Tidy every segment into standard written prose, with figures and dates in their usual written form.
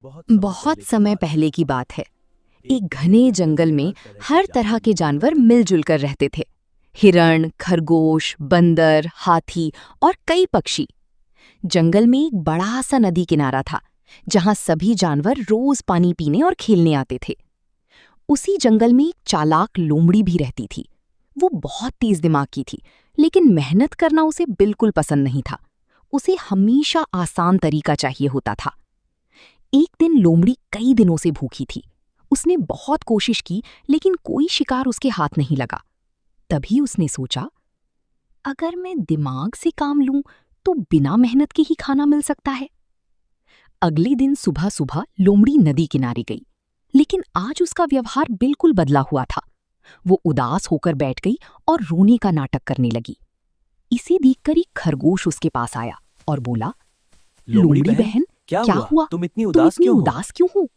बहुत समय पहले की बात है। एक घने जंगल में हर तरह के जानवर मिलजुल कर रहते थे। हिरण, खरगोश, बंदर, हाथी और कई पक्षी। जंगल में एक बड़ा सा नदी किनारा था, जहां सभी जानवर रोज पानी पीने और खेलने आते थे। उसी जंगल में एक चालाक लोमड़ी भी रहती थी। वो बहुत तेज दिमाग की थी, लेकिन मेहनत करना उसे बिल्कुल पसंद नहीं था। उसे हमेशा आसान तरीका चाहिए होता था। एक दिन लोमड़ी कई दिनों से भूखी थी। उसने बहुत कोशिश की, लेकिन कोई शिकार उसके हाथ नहीं लगा। तभी उसने सोचा, अगर मैं दिमाग से काम लूं तो बिना मेहनत के ही खाना मिल सकता है। अगले दिन सुबह सुबह लोमड़ी नदी किनारे गई, लेकिन आज उसका व्यवहार बिल्कुल बदला हुआ था। वो उदास होकर बैठ गई और रोने का नाटक करने लगी। इसे देखकर एक खरगोश उसके पास आया और बोला, लोमड़ी बहन, क्या हुआ? तुम इतनी उदास क्यों हो?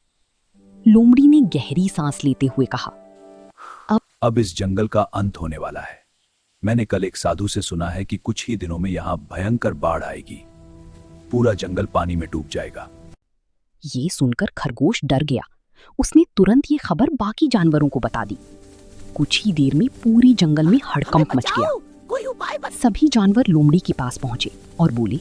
लोमड़ी ने गहरी सांस लेते हुए कहा, अब इस जंगल का अंत होने वाला है। मैंने कल एक साधु से सुना है कि कुछ ही दिनों में यहाँ भयंकर बाढ़ आएगी। पूरा जंगल पानी में डूब जाएगा। ये सुनकर खरगोश डर गया। उसने तुरंत ये खबर बाकी जानवरों को बता दी। कुछ ही देर में पूरे जंगल में हड़कंप मच गया। सभी जानवर लोमड़ी के पास पहुंचे और बोले,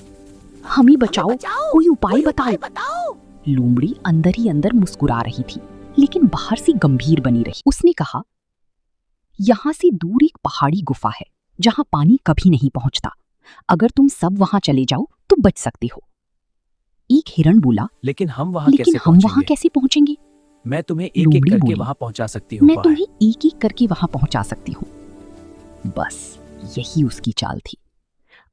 हमें बचाओ, कोई उपाय बताओ। लोमड़ी अंदर ही अंदर मुस्कुरा रही थी, लेकिन बाहर से गंभीर बनी रही। उसने कहा, यहाँ से दूर एक पहाड़ी गुफा है, जहाँ पानी कभी नहीं पहुँचता। अगर तुम सब वहाँ चले जाओ तो बच सकते हो। एक हिरण बोला, लेकिन हम वहाँ कैसे पहुँचेंगे? मैं तुम्हें एक-एक करके वहाँ पहुँचा सकती हूँ। मैं तुम्हें एक-एक करके वहाँ पहुँचा सकती हूँ। बस यही उसकी चाल थी।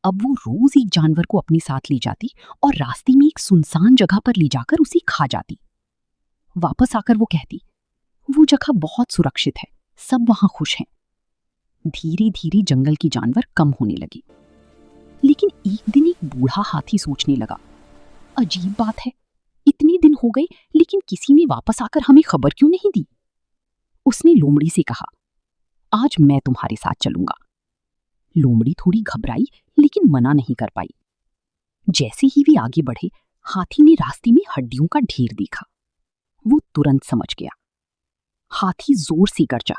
अब वो रोज एक जानवर को अपने साथ ले जाती और रास्ते में एक सुनसान जगह पर ले जाकर उसे खा जाती। वापस आकर वो कहती, वो जगह बहुत सुरक्षित है, सब वहां खुश हैं। धीरे धीरे जंगल की जानवर कम होने लगी। लेकिन एक दिन एक बूढ़ा हाथी सोचने लगा, अजीब बात है, इतने दिन हो गए लेकिन किसी ने वापस आकर हमें खबर क्यों नहीं दी? उसने लोमड़ी से कहा, आज मैं तुम्हारे साथ चलूंगा। लोमड़ी थोड़ी घबराई, लेकिन मना नहीं कर पाई। जैसे ही वे आगे बढ़े, हाथी ने रास्ते में हड्डियों का ढेर देखा। वो तुरंत समझ गया। हाथी जोर से गरजा,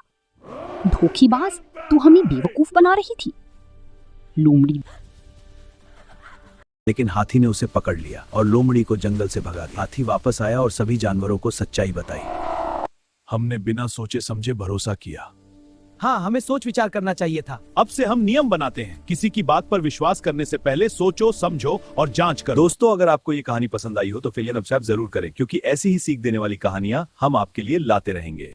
धोखेबाज, तू हमें बेवकूफ बना रही थी। लोमड़ी लेकिन हाथी ने उसे पकड़ लिया और लोमड़ी को जंगल से भगा दिया। हाथी वापस आया और सभी जानवरों को सच्चाई बताई। हमने बिना सोचे समझे भरोसा किया। हाँ, हमें सोच विचार करना चाहिए था। अब से हम नियम बनाते हैं, किसी की बात पर विश्वास करने से पहले सोचो, समझो और जांच करो। दोस्तों, अगर आपको ये कहानी पसंद आई हो तो फिर सब्सक्राइब जरूर करें, क्योंकि ऐसी ही सीख देने वाली कहानियां हम आपके लिए लाते रहेंगे।